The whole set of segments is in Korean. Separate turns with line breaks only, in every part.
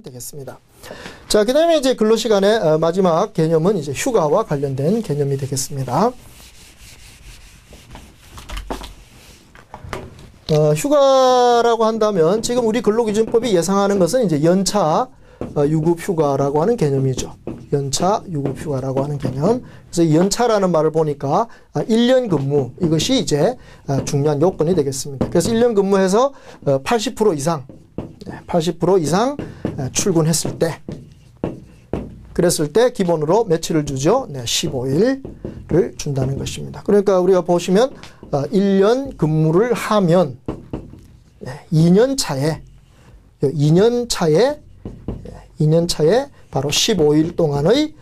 되겠습니다. 자, 그 다음에 이제 근로시간의 마지막 개념은 이제 휴가와 관련된 개념이 되겠습니다. 휴가라고 한다면 지금 우리 근로기준법이 예상하는 것은 이제 연차 유급휴가라고 하는 개념이죠. 연차 유급휴가라고 하는 개념. 그래서 이 연차라는 말을 보니까 1년 근무, 이것이 이제 중요한 요건이 되겠습니다. 그래서 1년 근무해서 80% 이상 80% 이상 출근했을 때, 그랬을 때 기본으로 며칠을 주죠? 15일을 준다는 것입니다. 그러니까 우리가 보시면 1년 근무를 하면 2년 차에 바로 15일 동안의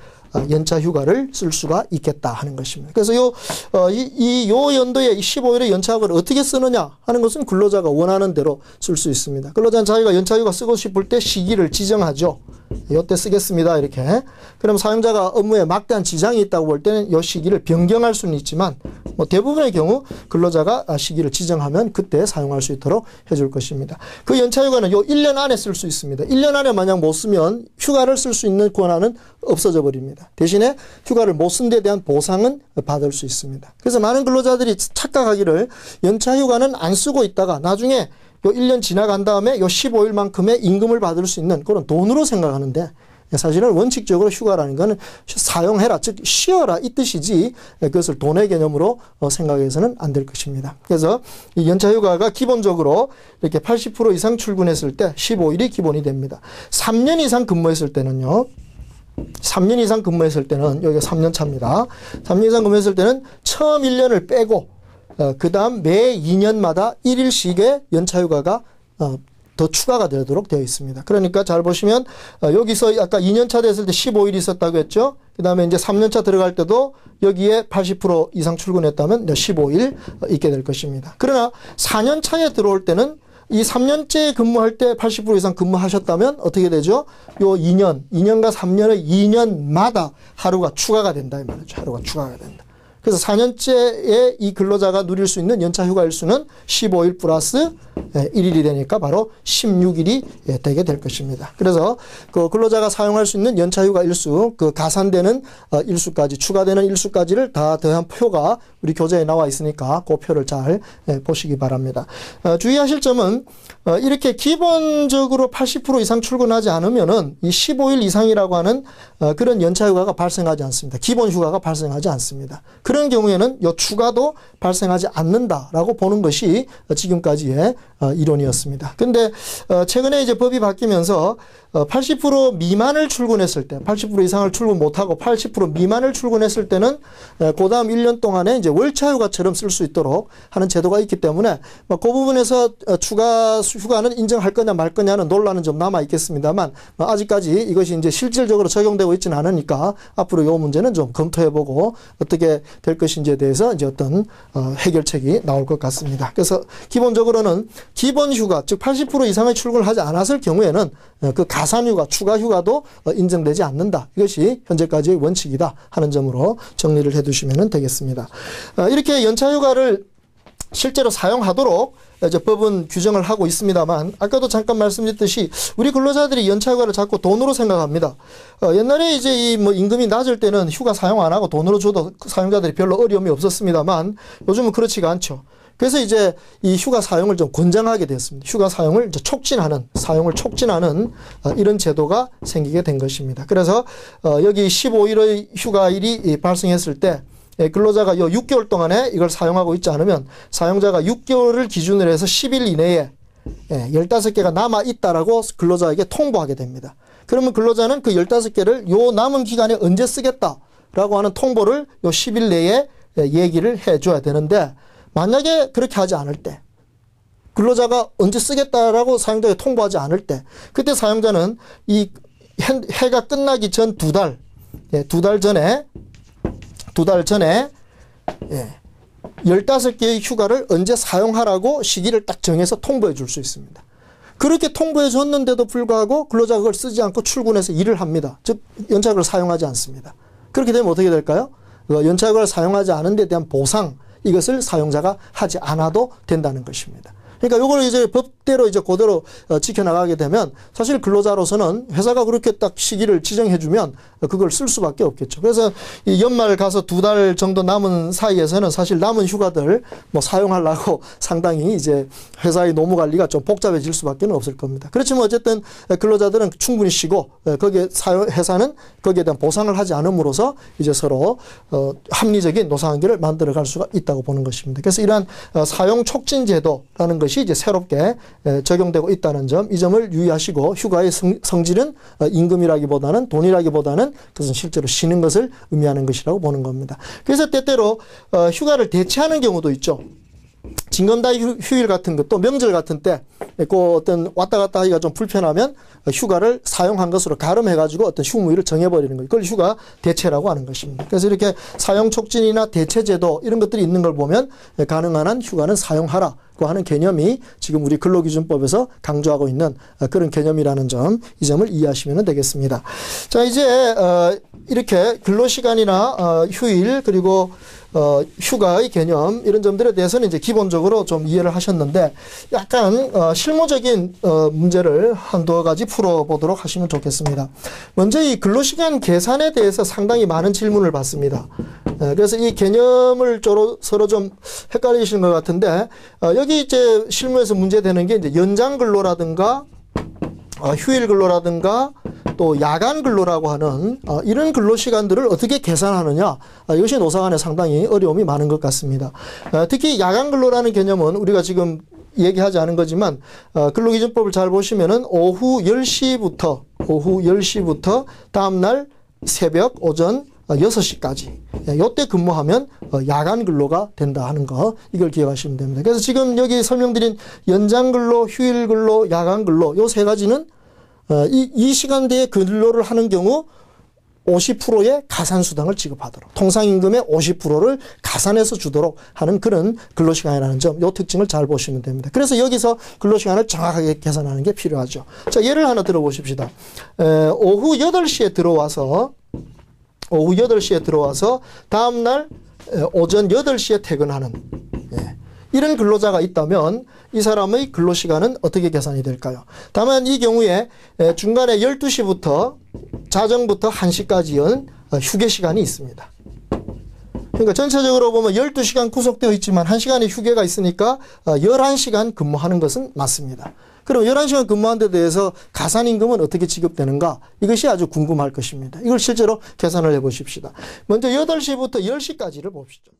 연차 휴가를 쓸 수가 있겠다 하는 것입니다. 그래서 요 연도에 15일의 연차 휴가를 어떻게 쓰느냐 하는 것은 근로자가 원하는 대로 쓸 수 있습니다. 근로자는 자기가 연차 휴가 쓰고 싶을 때 시기를 지정하죠. 이때 쓰겠습니다. 이렇게. 그럼 사용자가 업무에 막대한 지장이 있다고 볼 때는 이 시기를 변경할 수는 있지만 대부분의 경우 근로자가 시기를 지정하면 그때 사용할 수 있도록 해줄 것입니다. 그 연차 휴가는 요 1년 안에 쓸 수 있습니다. 1년 안에 만약 못 쓰면 휴가를 쓸 수 있는 권한은 없어져 버립니다. 대신에 휴가를 못 쓴 데 대한 보상은 받을 수 있습니다. 그래서 많은 근로자들이 착각하기를 연차 휴가는 안 쓰고 있다가 나중에 요 1년 지나간 다음에 요 15일만큼의 임금을 받을 수 있는 그런 돈으로 생각하는데, 사실은 원칙적으로 휴가라는 것은 사용해라, 즉 쉬어라 이 뜻이지 그것을 돈의 개념으로 생각해서는 안 될 것입니다. 그래서 이 연차 휴가가 기본적으로 이렇게 80% 이상 출근했을 때 15일이 기본이 됩니다. 3년 이상 근무했을 때는요, 3년 이상 근무했을 때는 여기가 3년 차입니다. 3년 이상 근무했을 때는 처음 1년을 빼고 그 다음 매 2년마다 1일씩의 연차휴가가 더 추가가 되도록 되어 있습니다. 그러니까 잘 보시면 여기서 아까 2년차 됐을 때 15일이 있었다고 했죠. 그 다음에 이제 3년차 들어갈 때도 여기에 80% 이상 출근했다면 15일 있게 될 것입니다. 그러나 4년차에 들어올 때는 이 3년째 근무할 때 80% 이상 근무하셨다면 어떻게 되죠? 요 2년과 3년의 2년마다 하루가 추가가 된다 이 말이죠. 하루가 추가가 된다. 그래서 4년째에 이 근로자가 누릴 수 있는 연차 휴가 일수는 15일 플러스 1일이 되니까 바로 16일이 되게 될 것입니다. 그래서 그 근로자가 사용할 수 있는 연차 휴가 일수, 그 가산되는 일수까지, 추가되는 일수까지를 다 더한 표가 우리 교재에 나와 있으니까 그 표를 잘 보시기 바랍니다. 주의하실 점은 이렇게 기본적으로 80% 이상 출근하지 않으면은 이 15일 이상이라고 하는 그런 연차 휴가가 발생하지 않습니다. 기본 휴가가 발생하지 않습니다. 그런 경우에는 이 추가도 발생하지 않는다라고 보는 것이 지금까지의 이론이었습니다. 근데 최근에 이제 법이 바뀌면서 80% 미만을 출근했을 때, 80% 이상을 출근 못하고 80% 미만을 출근했을 때는 그 다음 1년 동안에 이제 월차 휴가처럼 쓸 수 있도록 하는 제도가 있기 때문에 그 부분에서 추가 휴가는 인정할 거냐 말 거냐는 논란은 좀 남아 있겠습니다만 아직까지 이것이 이제 실질적으로 적용되고 있지는 않으니까 앞으로 이 문제는 좀 검토해보고 어떻게 될 것인지에 대해서 이제 어떤 해결책이 나올 것 같습니다. 그래서 기본적으로는 기본 휴가, 즉 80% 이상의 출근을 하지 않았을 경우에는 그 가산휴가, 추가휴가도 인정되지 않는다. 이것이 현재까지의 원칙이다 하는 점으로 정리를 해두시면 되겠습니다. 이렇게 연차휴가를 실제로 사용하도록 이제 법은 규정을 하고 있습니다만 아까도 잠깐 말씀드렸듯이 우리 근로자들이 연차휴가를 자꾸 돈으로 생각합니다. 옛날에 이제 이 임금이 낮을 때는 휴가 사용 안 하고 돈으로 줘도 사용자들이 별로 어려움이 없었습니다만 요즘은 그렇지가 않죠. 그래서 이제 이 휴가 사용을 좀 권장하게 됐습니다. 휴가 사용을 이제 사용을 촉진하는 이런 제도가 생기게 된 것입니다. 그래서 여기 15일의 휴가일이 발생했을 때 근로자가 요 6개월 동안에 이걸 사용하고 있지 않으면 사용자가 6개월을 기준으로 해서 10일 이내에 15개가 남아있다라고 근로자에게 통보하게 됩니다. 그러면 근로자는 그 15개를 요 남은 기간에 언제 쓰겠다라고 하는 통보를 요 10일 내에 얘기를 해줘야 되는데 만약에 그렇게 하지 않을 때, 근로자가 언제 쓰겠다라고 사용자에게 통보하지 않을 때, 그때 사용자는 이 해가 끝나기 전 두 달 전에 15개의 휴가를 언제 사용하라고 시기를 딱 정해서 통보해 줄 수 있습니다. 그렇게 통보해 줬는데도 불구하고 근로자가 그걸 쓰지 않고 출근해서 일을 합니다. 즉 연차휴가를 사용하지 않습니다. 그렇게 되면 어떻게 될까요? 연차휴가를 사용하지 않은 데 대한 보상, 이것을 사용자가 하지 않아도 된다는 것입니다. 그러니까 요걸 이제 법대로 이제 그대로 지켜나가게 되면 사실 근로자로서는 회사가 그렇게 딱 시기를 지정해주면 그걸 쓸 수밖에 없겠죠. 그래서 이 연말 가서 2달 정도 남은 사이에서는 사실 남은 휴가들 뭐 사용하려고 상당히 이제 회사의 노무 관리가 좀 복잡해질 수밖에 없을 겁니다. 그렇지만 어쨌든 근로자들은 충분히 쉬고 거기에 회사는 거기에 대한 보상을 하지 않음으로써 이제 서로 합리적인 노사관계를 만들어갈 수가 있다고 보는 것입니다. 그래서 이러한 사용 촉진 제도라는 것이 이제 새롭게 적용되고 있다는 점, 이 점을 유의하시고 휴가의 성질은 임금이라기보다는 돈이라기보다는 그것은 실제로 쉬는 것을 의미하는 것이라고 보는 겁니다. 그래서 때때로 휴가를 대체하는 경우도 있죠. 징검다리 휴일 같은 것, 또 명절 같은 때, 그 어떤 왔다 갔다 하기가 좀 불편하면 휴가를 사용한 것으로 가름해가지고 어떤 휴무일을 정해버리는 거예요. 그걸 휴가 대체라고 하는 것입니다. 그래서 이렇게 사용 촉진이나 대체 제도 이런 것들이 있는 걸 보면 가능한 한 휴가는 사용하라고 하는 개념이 지금 우리 근로기준법에서 강조하고 있는 그런 개념이라는 점, 이 점을 이해하시면 되겠습니다. 자, 이제 이렇게 근로시간이나 휴일 그리고 휴가의 개념 이런 점들에 대해서는 이제 기본적으로 좀 이해를 하셨는데 약간 실무적인 문제를 한두 가지 풀어보도록 하시면 좋겠습니다. 먼저 이 근로시간 계산에 대해서 상당히 많은 질문을 받습니다. 그래서 이 개념을 서로 좀 헷갈리시는 것 같은데 여기 이제 실무에서 문제되는 게 이제 연장 근로라든가 휴일 근로라든가 또 야간 근로라고 하는 이런 근로시간들을 어떻게 계산하느냐, 이것이 노사 간에 상당히 어려움이 많은 것 같습니다. 특히 야간 근로라는 개념은 우리가 지금 얘기하지 않은 거지만 근로기준법을 잘 보시면은 오후 10시부터 다음날 새벽 오전 6시까지 요때 근무하면 야간 근로가 된다 하는 거, 이걸 기억하시면 됩니다. 그래서 지금 여기 설명드린 연장 근로, 휴일 근로, 야간 근로 요 세 가지는 이 시간대에 근로를 하는 경우 50%의 가산수당을 지급하도록, 통상임금의 50%를 가산해서 주도록 하는 그런 근로시간이라는 점, 이 특징을 잘 보시면 됩니다. 그래서 여기서 근로시간을 정확하게 계산하는 게 필요하죠. 자, 예를 하나 들어보십시다. 오후 8시에 들어와서 다음날 오전 8시에 퇴근하는 이런 근로자가 있다면 이 사람의 근로시간은 어떻게 계산이 될까요? 다만 이 경우에 중간에 12시부터 자정부터 1시까지는 휴게시간이 있습니다. 그러니까 전체적으로 보면 12시간 구속되어 있지만 1시간의 휴게가 있으니까 11시간 근무하는 것은 맞습니다. 그럼 11시간 근무한 데 대해서 가산임금은 어떻게 지급되는가? 이것이 아주 궁금할 것입니다. 이걸 실제로 계산을 해 보십시다. 먼저 8시부터 10시까지를 봅시다.